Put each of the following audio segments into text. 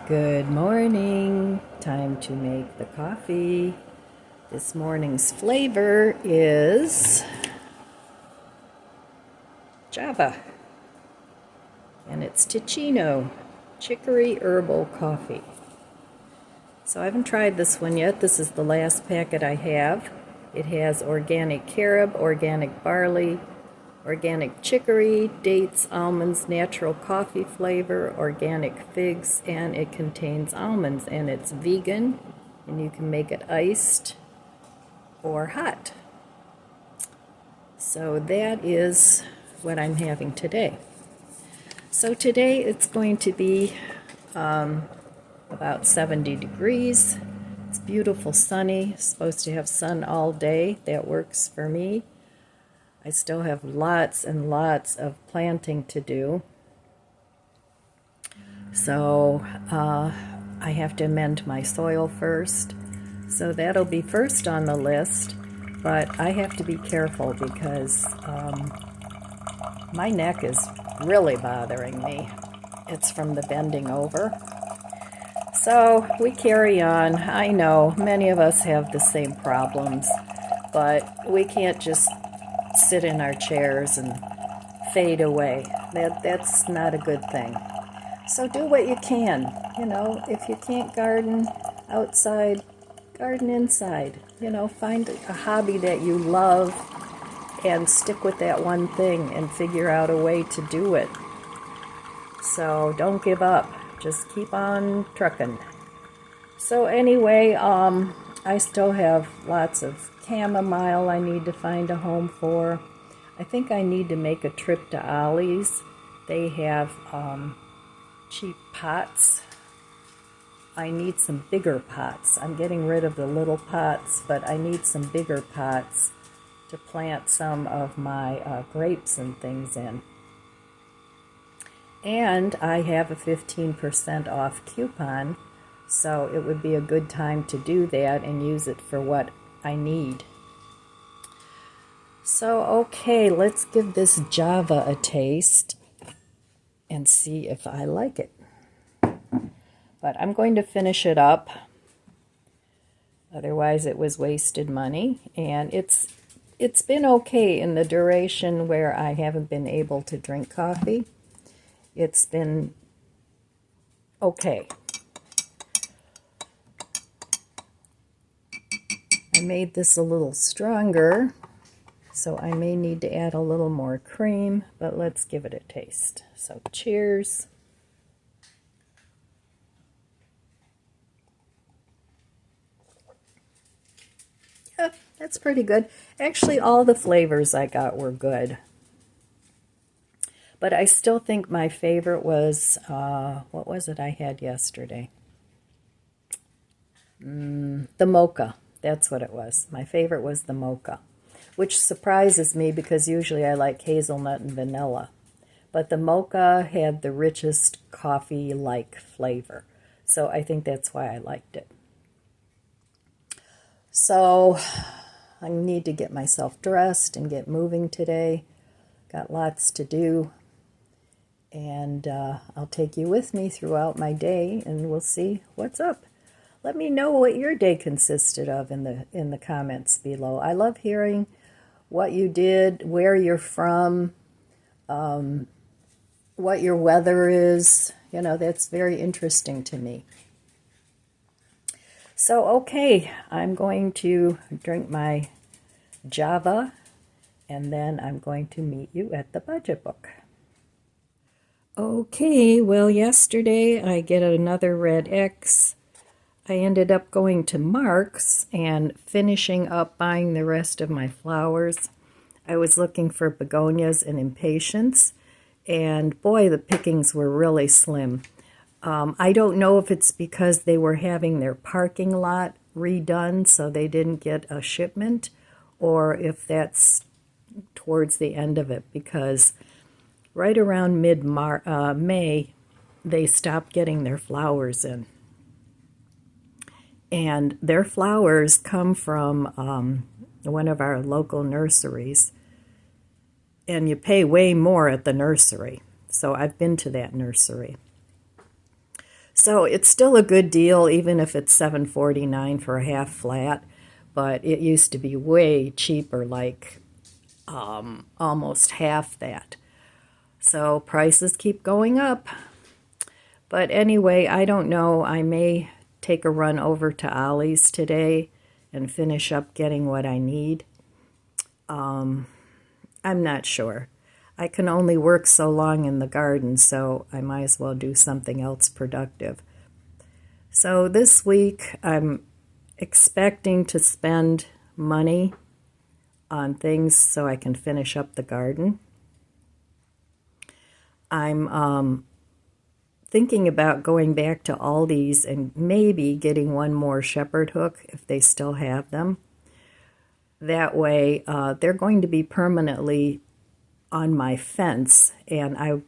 Good morning. Time to make the coffee. This morning's flavor is Java, and it's Ticino Chicory Herbal Coffee. So I haven't tried this one yet. This is the last packet I have. It has organic carob, organic barley, organic chicory, dates, almonds, natural coffee flavor, organic figs, and it contains almonds, and it's vegan, and you can make it iced or hot. So that is what I'm having today. So today it's going to be about 70 degrees. It's beautiful, sunny. It's supposed to have sun all day. That works for me. I still have lots and lots of planting to do. So I have to amend my soil first. So that'll be first on the list. But I have to be careful because my neck is really bothering me. It's from the bending over. So we carry on. I know many of us have the same problems, but we can't just sit in our chairs and fade away. That's not a good thing. So do what you can. You know, if you can't garden outside, garden inside. You know, find a hobby that you love and stick with that one thing and figure out a way to do it. So don't give up. Just keep on trucking. So anyway, I still have lots of chamomile I need to find a home for. I think I need to make a trip to Ollie's. They have cheap pots. I need some bigger pots. I'm getting rid of the little pots, but I need some bigger pots to plant some of my grapes and things in. And I have a 15% off coupon, so it would be a good time to do that and use it for what I need. So, okay, let's give this Java a taste and see if I like it. But I'm going to finish it up. Otherwise, it was wasted money. And it's been okay in the duration where I haven't been able to drink coffee. It's been okay. I made this a little stronger, so I may need to add a little more cream, but let's give it a taste. So cheers. Yeah, that's pretty good. Actually, all the flavors I got were good. But I still think my favorite was, what was it I had yesterday? The mocha. That's what it was. My favorite was the mocha, which surprises me because usually I like hazelnut and vanilla. But the mocha had the richest coffee-like flavor. So I think that's why I liked it. So I need to get myself dressed and get moving today. Got lots to do. And I'll take you with me throughout my day, and we'll see what's up. Let me know what your day consisted of in the comments below. I love hearing what you did, where you're from, what your weather is. You know, that's very interesting to me. So, okay, I'm going to drink my Java, and then I'm going to meet you at the budget book. Okay, well, yesterday I get another red X. I ended up going to Mark's and finishing up buying the rest of my flowers. I was looking for begonias and impatiens, and boy, the pickings were really slim. I don't know if it's because they were having their parking lot redone, so they didn't get a shipment, or if that's towards the end of it, because right around mid-May, they stopped getting their flowers in. And their flowers come from one of our local nurseries. And you pay way more at the nursery. So I've been to that nursery. So it's still a good deal, even if it's $7.49 for a half flat. But it used to be way cheaper, like almost half that. So prices keep going up. But anyway, I don't know. I may take a run over to Ollie's today and finish up getting what I need. I'm not sure. I can only work so long in the garden, so I might as well do something else productive. So this week, I'm expecting to spend money on things so I can finish up the garden. I'm thinking about going back to Aldi's and maybe getting one more shepherd hook if they still have them. That way, they're going to be permanently on my fence, and I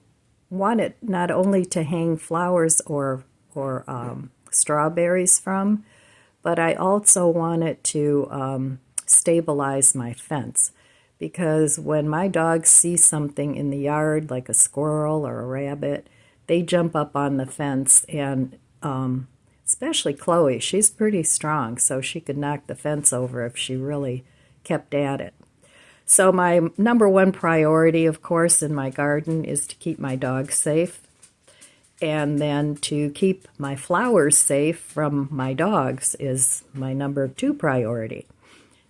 want it not only to hang flowers or strawberries from, but I also want it to stabilize my fence. Because when my dogs see something in the yard, like a squirrel or a rabbit, they jump up on the fence, and especially Chloe, she's pretty strong, so she could knock the fence over if she really kept at it. So my number one priority, of course, in my garden is to keep my dogs safe, and then to keep my flowers safe from my dogs is my number two priority.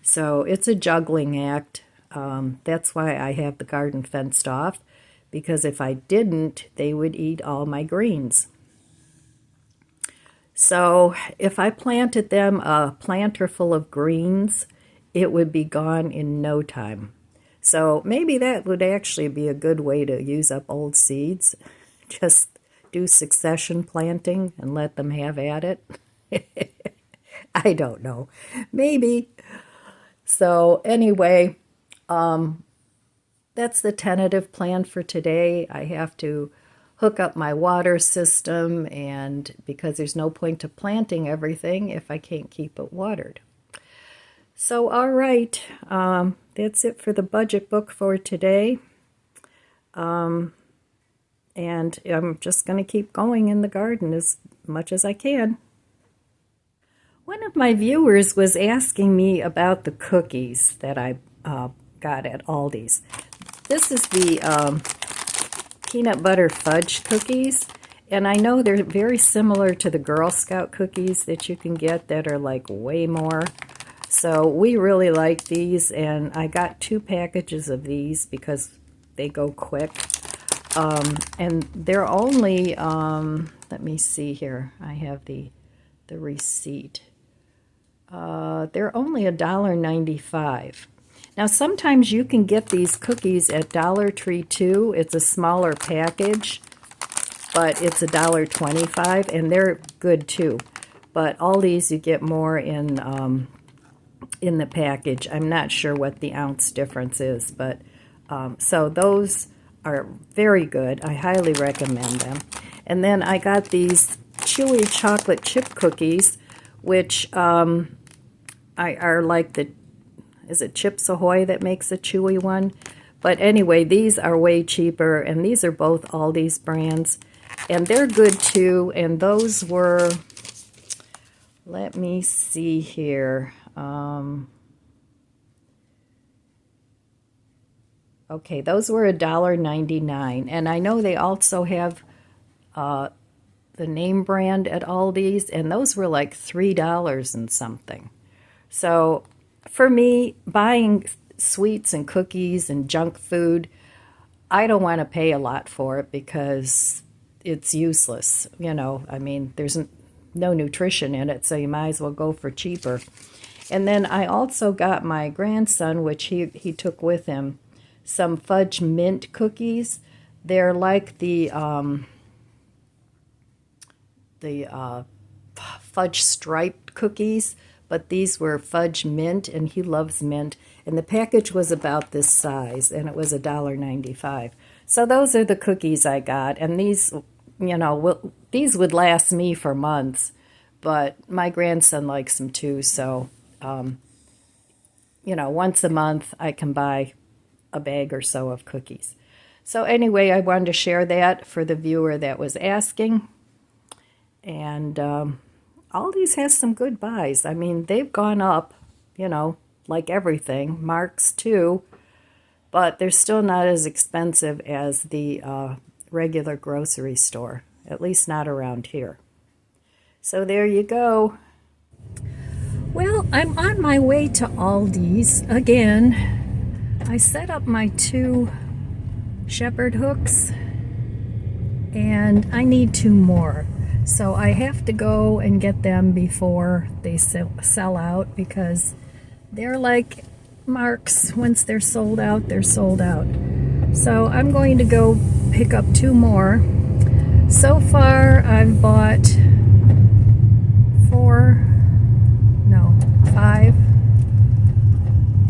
So it's a juggling act. That's why I have the garden fenced off, because if I didn't, they would eat all my greens. So if I planted them a planter full of greens, it would be gone in no time. So maybe that would actually be a good way to use up old seeds. Just do succession planting and let them have at it. I don't know. Maybe. So anyway, that's the tentative plan for today. I have to hook up my water system, and because there's no point to planting everything if I can't keep it watered. So, all right, that's it for the budget book for today. And I'm just going to keep going in the garden as much as I can. One of my viewers was asking me about the cookies that I got at Aldi's. This is the peanut butter fudge cookies, and I know they're very similar to the Girl Scout cookies that you can get that are like way more. So we really like these, and I got 2 packages of these because they go quick. And they're only, let me see here, I have the receipt. They're only $1.95. Now sometimes you can get these cookies at Dollar Tree too. It's a smaller package, but it's $1.25, and they're good too. But all these you get more in the package. I'm not sure what the ounce difference is, but so those are very good. I highly recommend them. And then I got these chewy chocolate chip cookies, which are like the, is it Chips Ahoy that makes a chewy one? But anyway, these are way cheaper, and these are both Aldi's brands, and they're good too. And those were, let me see here. Okay, those were $1.99, and I know they also have the name brand at Aldi's, and those were like $3 and something. So for me, buying sweets and cookies and junk food, I don't want to pay a lot for it because it's useless. You know, I mean, there's no nutrition in it, so you might as well go for cheaper. And then I also got my grandson, which he took with him, some fudge mint cookies. They're like the fudge striped cookies, but these were fudge mint, and he loves mint. And the package was about this size, and it was $1.95. So those are the cookies I got, and these, you know, these would last me for months, but my grandson likes them too, so, you know, once a month I can buy a bag or so of cookies. So anyway, I wanted to share that for the viewer that was asking. And Aldi's has some good buys. I mean, they've gone up, like everything. Marks too, but they're still not as expensive as the regular grocery store, at least not around here. So there you go. Well, I'm on my way to Aldi's again. I set up my 2 shepherd hooks, and I need 2 more. So I have to go and get them before they sell out, because they're like Marks. Once they're sold out, they're sold out. So I'm going to go pick up 2 more. So far I've bought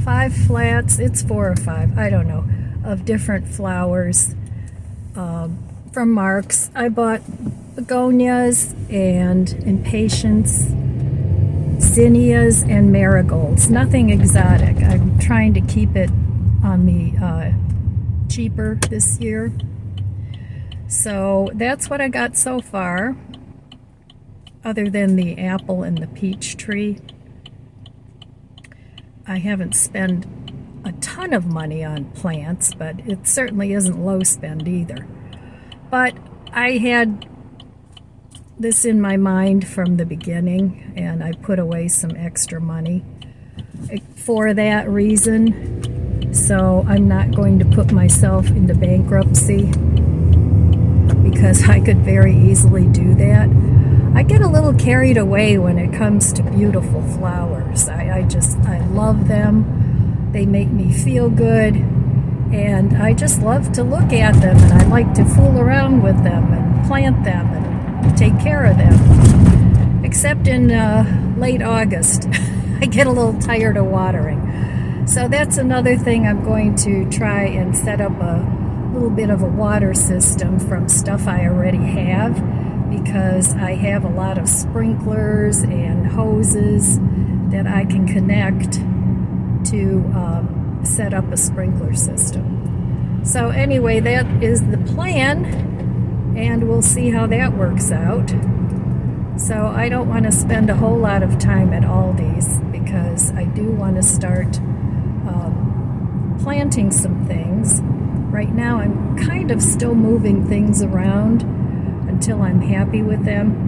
5 flats. It's 4 or 5, I don't know, of different flowers from Marks. I bought begonias and impatiens, zinnias, and marigolds. Nothing exotic. I'm trying to keep it on the cheaper this year. So that's what I got so far, other than the apple and the peach tree. I haven't spent a ton of money on plants, but it certainly isn't low spend either. But I had this in my mind from the beginning, and I put away some extra money for that reason. So I'm not going to put myself into bankruptcy, because I could very easily do that. I get a little carried away when it comes to beautiful flowers. I love them. They make me feel good, and I just love to look at them, and I like to fool around with them and plant them and take care of them. Except in late August, I get a little tired of watering. So that's another thing. I'm going to try and set up a little bit of a water system from stuff I already have, because I have a lot of sprinklers and hoses that I can connect to set up a sprinkler system. So anyway, that is the plan, and we'll see how that works out. So I don't want to spend a whole lot of time at Aldi's, because I do want to start planting some things. Right now I'm kind of still moving things around until I'm happy with them.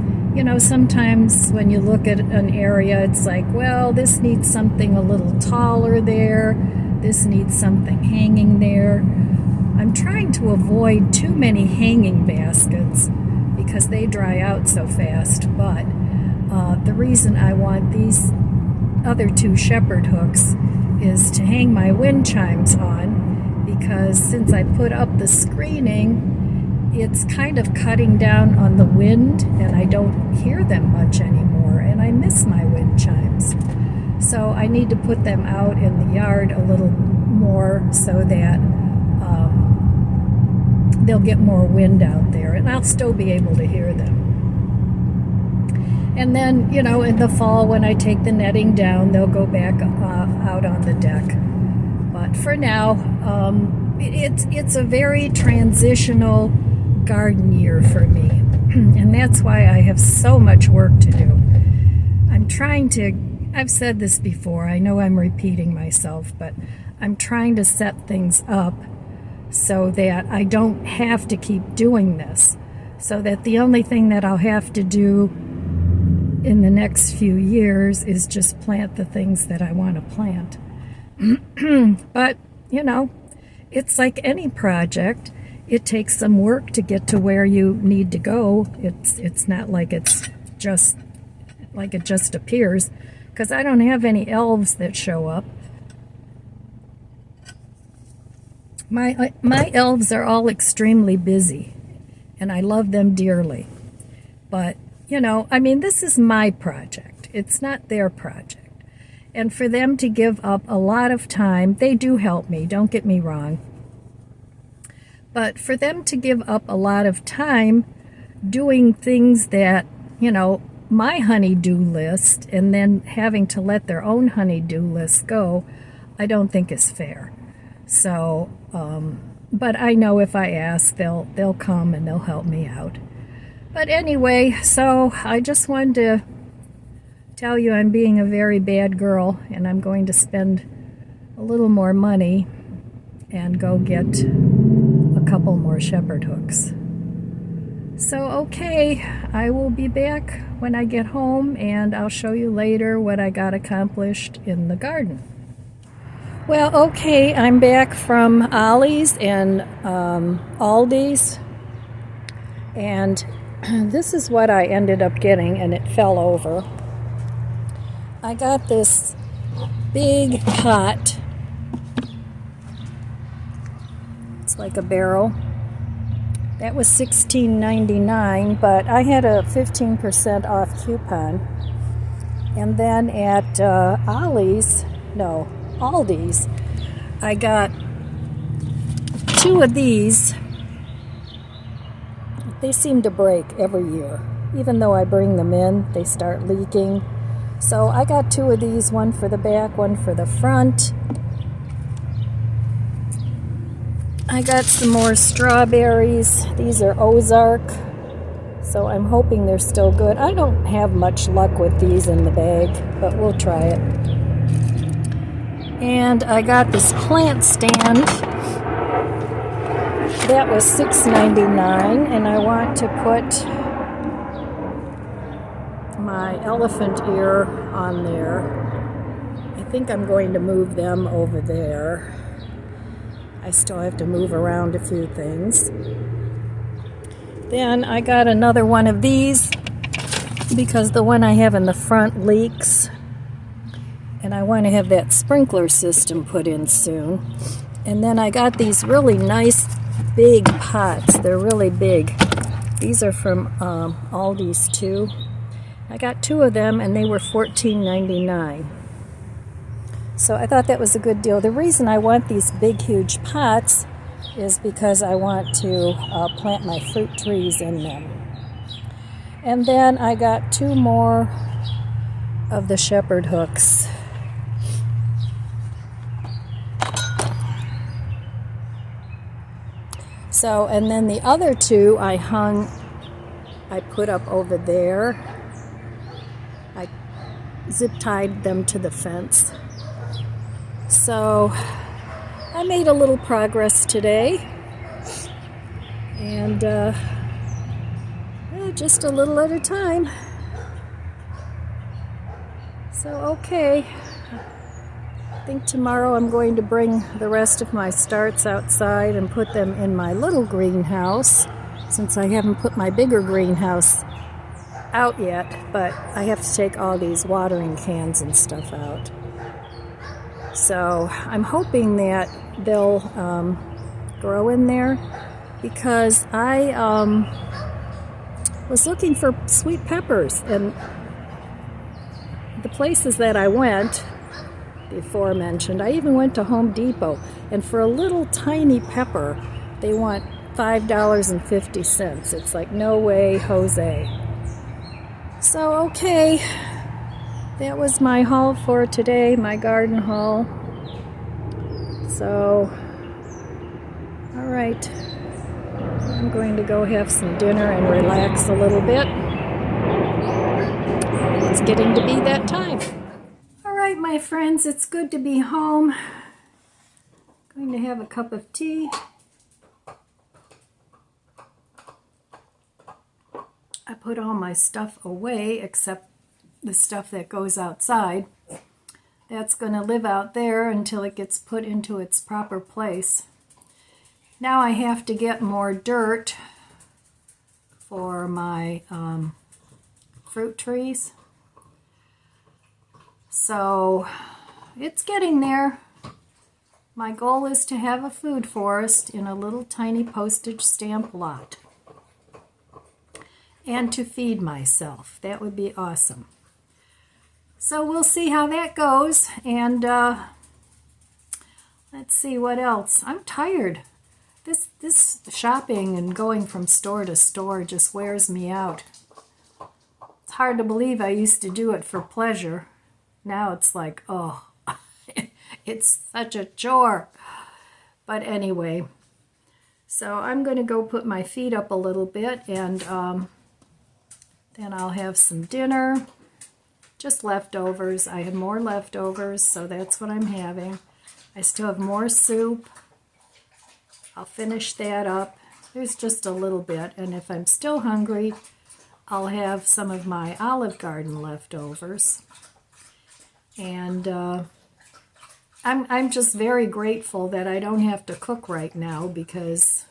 Sometimes when you look at an area, it's like, well, this needs something a little taller there, this needs something hanging there. I'm trying to avoid too many hanging baskets because they dry out so fast, but the reason I want these other 2 shepherd hooks is to hang my wind chimes on, because since I put up the screening, it's kind of cutting down on the wind, and I don't hear them much anymore, and I miss my wind chimes. So I need to put them out in the yard a little more so that they'll get more wind out there, and I'll still be able to hear them. And then, in the fall when I take the netting down, they'll go back out on the deck. But for now, it's a very transitional garden year for me. And that's why I have so much work to do. I've said this before, I know I'm repeating myself, but I'm trying to set things up so that I don't have to keep doing this. So that the only thing that I'll have to do in the next few years is just plant the things that I want to plant. But, it's like any project. It takes some work to get to where you need to go. It's not like it just appears, because I don't have any elves that show up. My elves are all extremely busy, and I love them dearly. But, this is my project. It's not their project. And for them to give up a lot of time, they do help me, don't get me wrong. But for them to give up a lot of time doing things that, my honey-do list, and then having to let their own honey-do list go, I don't think is fair. So, but I know if I ask, they'll come and they'll help me out. But anyway, so I just wanted to tell you I'm being a very bad girl, and I'm going to spend a little more money and go get a couple more shepherd hooks. So okay, I will be back when I get home, and I'll show you later what I got accomplished in the garden. Well, okay, I'm back from Ollie's and Aldi's, and this is what I ended up getting, and it fell over. I got this big pot. It's like a barrel. That was $16.99, but I had a 15% off coupon. And then at Aldi's, I got 2 of these. They seem to break every year. Even though I bring them in, they start leaking. So I got 2 of these, one for the back, one for the front. I got some more strawberries. These are Ozark, so I'm hoping they're still good. I don't have much luck with these in the bag, but we'll try it. And I got this plant stand. That was $6.99, and I want to put my elephant ear on there. I think I'm going to move them over there. I still have to move around a few things. Then I got another one of these because the one I have in the front leaks, and I want to have that sprinkler system put in soon. And then I got these really nice big pots. They're really big. These are from Aldi's too. I got 2 of them, and they were $14.99. So I thought that was a good deal. The reason I want these big, huge pots is because I want to plant my fruit trees in them. And then I got 2 more of the shepherd hooks. So, and then the other 2 I put up over there. I zip tied them to the fence. So I made a little progress today, and just a little at a time. So okay, I think tomorrow I'm going to bring the rest of my starts outside and put them in my little greenhouse, since I haven't put my bigger greenhouse out yet, but I have to take all these watering cans and stuff out. So I'm hoping that they'll grow in there, because I was looking for sweet peppers, and the places that I went, the aforementioned, I even went to Home Depot, and for a little tiny pepper they want $5.50. It's like, no way, Jose. So okay, that was my haul for today, my garden haul. So, all right, I'm going to go have some dinner and relax a little bit. It's getting to be that time. All right, my friends, it's good to be home. Going to have a cup of tea. I put all my stuff away except the stuff that goes outside. That's going to live out there until it gets put into its proper place. Now I have to get more dirt for my fruit trees. So it's getting there. My goal is to have a food forest in a little tiny postage stamp lot. And to feed myself. That would be awesome. So we'll see how that goes, and let's see what else. I'm tired. This shopping and going from store to store just wears me out. It's hard to believe I used to do it for pleasure. Now it's like, oh, it's such a chore. But anyway, so I'm going to go put my feet up a little bit and and I'll have some dinner, just leftovers. I had more leftovers, so that's what I'm having. I still have more soup. I'll finish that up. There's just a little bit, and if I'm still hungry, I'll have some of my Olive Garden leftovers. And I'm just very grateful that I don't have to cook right now, because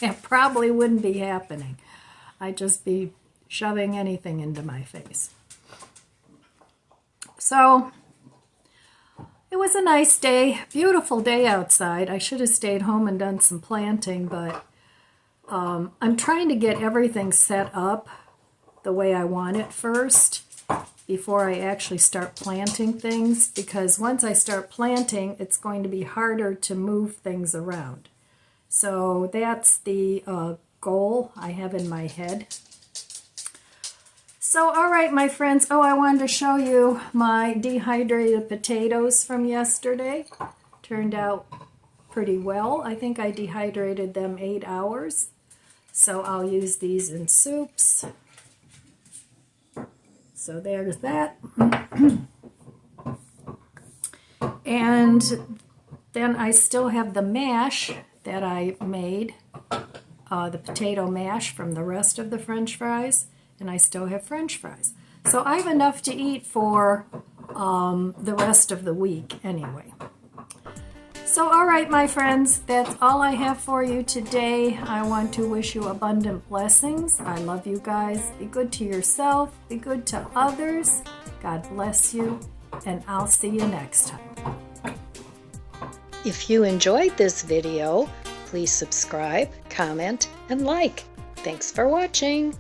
it probably wouldn't be happening. I'd just be shoving anything into my face. So it was a nice day, beautiful day outside. I should have stayed home and done some planting, but I'm trying to get everything set up the way I want it first before I actually start planting things, because once I start planting, it's going to be harder to move things around. So that's the goal I have in my head. So, all right, my friends. Oh, I wanted to show you my dehydrated potatoes from yesterday. Turned out pretty well. I think I dehydrated them 8 hours. So I'll use these in soups. So there's that. And then I still have the mash that I made, the potato mash from the rest of the French fries, and I still have French fries. So I have enough to eat for the rest of the week anyway. So, all right, my friends, that's all I have for you today. I want to wish you abundant blessings. I love you guys. Be good to yourself. Be good to others. God bless you, and I'll see you next time. If you enjoyed this video, please subscribe, comment, and like. Thanks for watching.